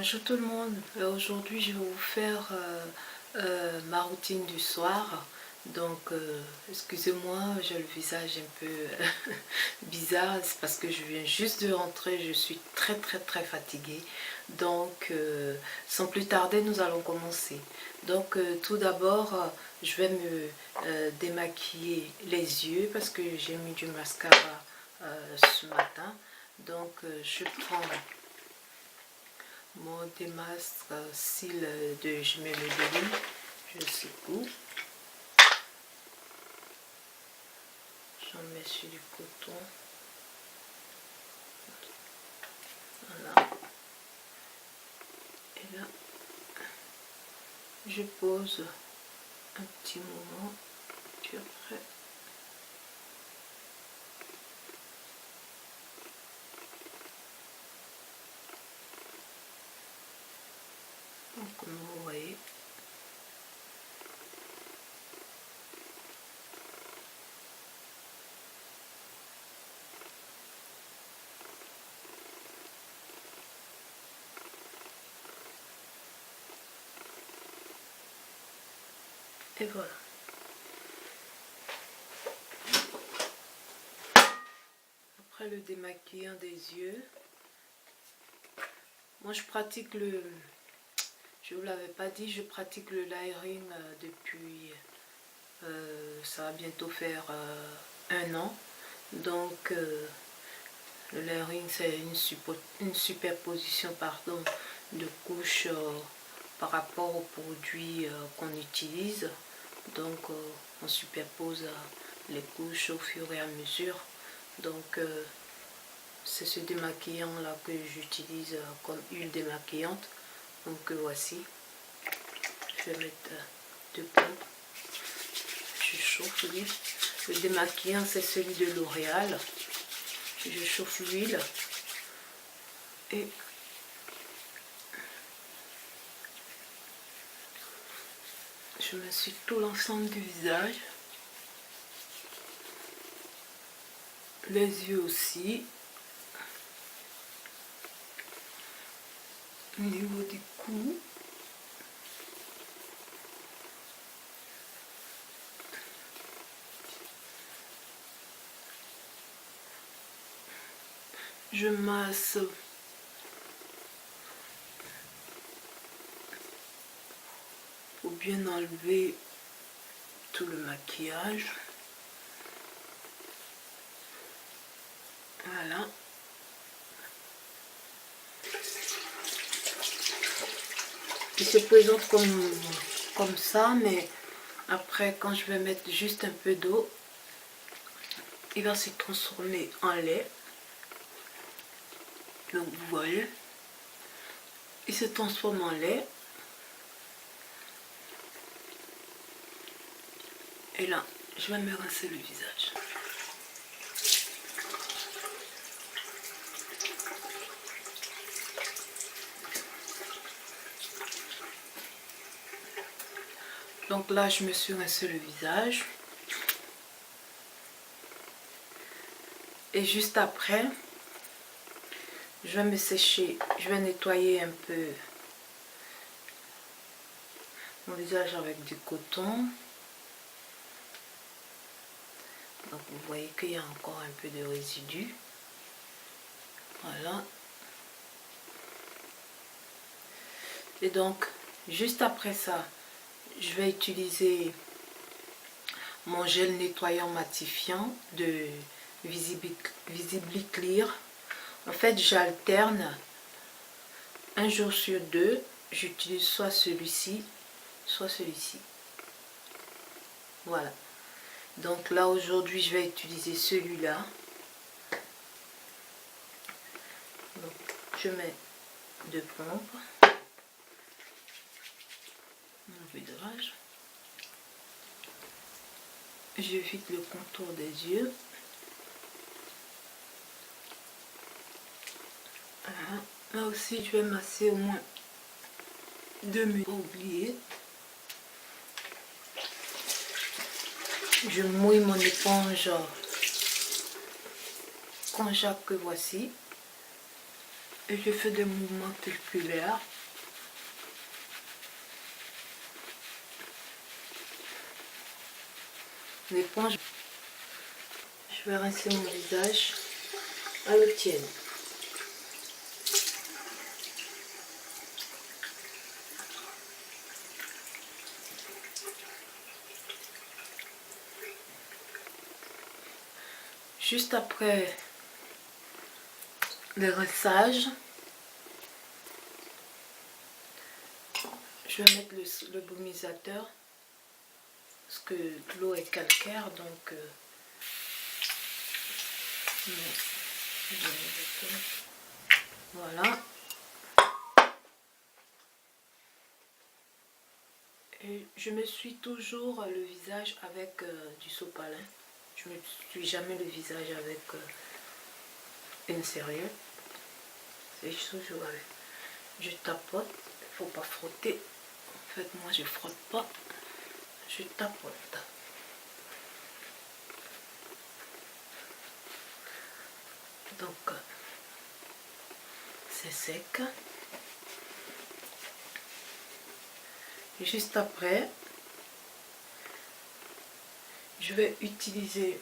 Bonjour tout le monde, aujourd'hui je vais vous faire ma routine du soir. Donc excusez-moi, j'ai le visage un peu bizarre, c'est parce que je viens juste de rentrer, je suis très fatiguée. Donc sans plus tarder, nous allons commencer. Donc tout d'abord, je vais me démaquiller les yeux parce que j'ai mis du mascara ce matin. Donc je prends mon démasque cils de Jumelle Belly, je secoue, j'en mets sur du coton, voilà, et là je pose un petit moment, puis après donc, comme vous voyez, et voilà. Après le démaquillant des yeux, moi je pratique je vous l'avais pas dit, je pratique le layering depuis, ça va bientôt faire 1 an. Donc le layering c'est une superposition de couches par rapport aux produits qu'on utilise. Donc on superpose les couches au fur et à mesure. Donc c'est ce démaquillant là que j'utilise comme huile démaquillante. Donc voici, je vais mettre 2 pompes, je chauffe l'huile. Le démaquillant c'est celui de L'Oréal. Je chauffe l'huile et je me suis tout l'ensemble du visage, les yeux aussi, au niveau du cou, je masse pour bien enlever tout le maquillage. Voilà. Il se présente comme ça, mais après quand je vais mettre juste un peu d'eau, il va se transformer en lait. Donc vous voyez, il se transforme en lait. Et là, je vais me rincer le visage. Donc là, je me suis rincé le visage. Et juste après, je vais me sécher, je vais nettoyer un peu mon visage avec du coton. Donc vous voyez qu'il y a encore un peu de résidus. Voilà. Et donc, juste après ça, je vais utiliser mon gel nettoyant matifiant de Visibly Clear. En fait, j'alterne un jour sur 2. J'utilise soit celui-ci, soit celui-ci. Voilà. Donc là, aujourd'hui, je vais utiliser celui-là. Donc, je mets 2 pompes. Mon visage. J'évite le contour des yeux. Voilà. Là aussi, je vais masser au moins 2 minutes. Pas oublier. Je mouille mon éponge konjac que voici. Et je fais des mouvements circulaires. l'éponge. Je vais rincer mon visage à l'eau tiède. Juste après le rinçage, je vais mettre le brumisateur parce que l'eau est calcaire, donc voilà. Et je me suis toujours le visage avec du sopalin. Je ne me suis jamais le visage avec une céréale. C'est toujours avec. Je tapote, il ne faut pas frotter. En fait, moi je frotte pas, je tapote. Donc, c'est sec. Et juste après, je vais utiliser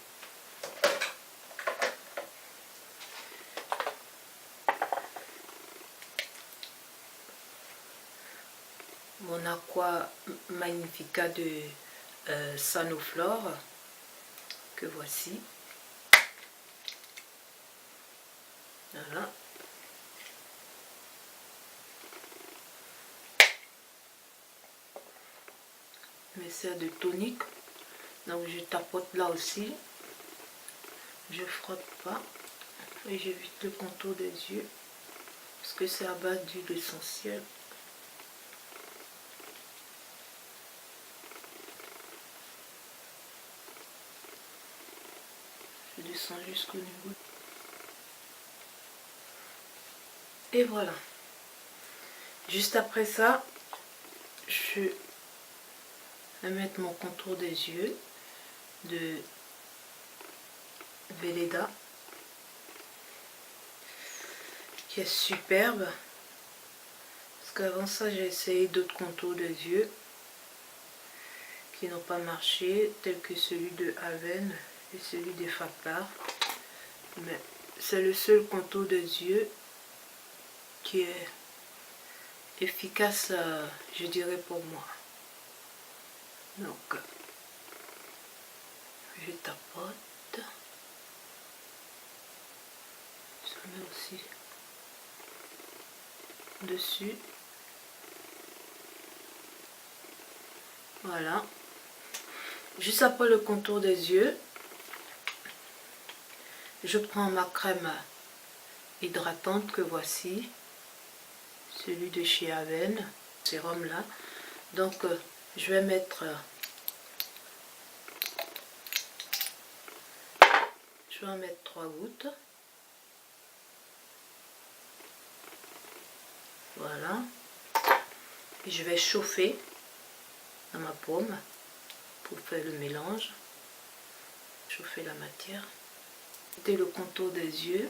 mon Aqua Magnifica de Sanoflore que voici. Voilà. Mais c'est de tonique, donc je tapote là aussi. Je frotte pas et j'évite le contour des yeux parce que c'est à base d'huile essentielle. Je descends jusqu'au niveau. Et voilà. Juste après ça, je vais mettre mon contour des yeux de Velleda qui est superbe. Parce qu'avant ça, j'ai essayé d'autres contours des yeux qui n'ont pas marché, tels que celui de Haven et celui des Faclar. Mais c'est le seul contour des yeux qui est efficace, je dirais, pour moi. Donc, je tapote. Je mets aussi dessus. Voilà. Juste après le contour des yeux, je prends ma crème hydratante que voici. Celui de chez Haven, sérum là. Donc, je vais mettre... je vais en mettre 3 gouttes. Voilà. Et je vais chauffer dans ma paume pour faire le mélange. Chauffer la matière. Dès le contour des yeux.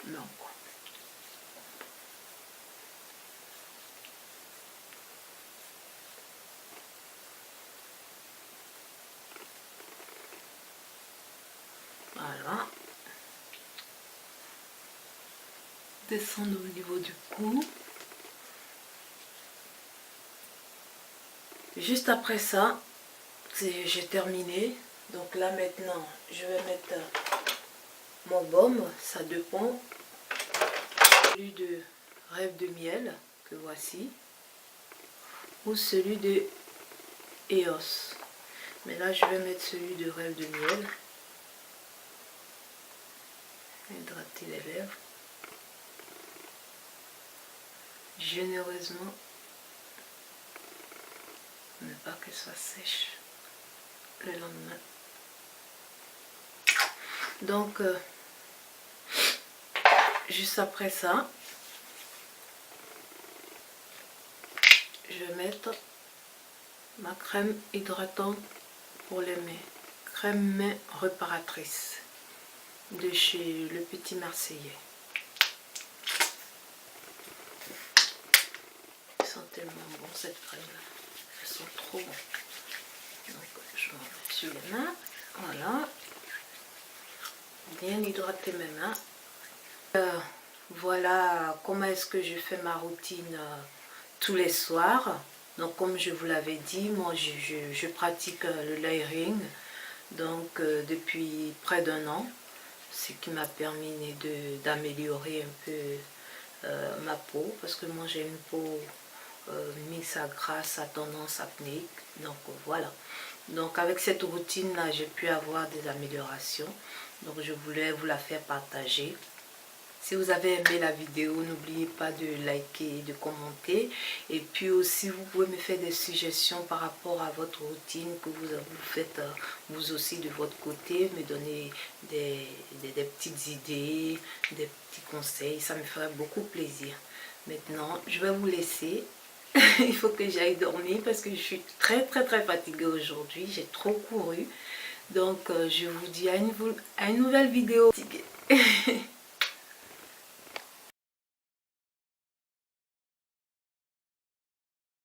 Non. Voilà. Descendre au niveau du cou. Juste après ça, j'ai terminé. Donc là maintenant, je vais mettre mon baume, ça dépend. Celui de Rêve de miel, que voici. Ou celui de EOS. Mais là, je vais mettre celui de Rêve de miel. Hydrater les lèvres. Généreusement. Mais pas que ça sèche le lendemain. Donc, juste après ça, je vais mettre ma crème hydratante pour les mains. Crème main réparatrice de chez Le Petit Marseillais. tellement bon cette crème là. Elles sont trop bonnes. Donc je m'en mets sur les mains. Voilà. Bien hydrater mes mains. Voilà comment est-ce que je fais ma routine tous les soirs. Donc comme je vous l'avais dit, moi je pratique le layering donc depuis près d'1 an, ce qui m'a permis d'améliorer un peu ma peau, parce que moi j'ai une peau mixte à grasse à tendance acnéique. Donc voilà, donc avec cette routine là j'ai pu avoir des améliorations, donc je voulais vous la faire partager. Si vous avez aimé la vidéo, n'oubliez pas de liker, de commenter. Et puis aussi, vous pouvez me faire des suggestions par rapport à votre routine que vous faites vous aussi de votre côté. Me donner des petites idées, des petits conseils. Ça me ferait beaucoup plaisir. Maintenant, je vais vous laisser. Il faut que j'aille dormir parce que je suis très fatiguée aujourd'hui. J'ai trop couru. Donc, je vous dis à une nouvelle vidéo.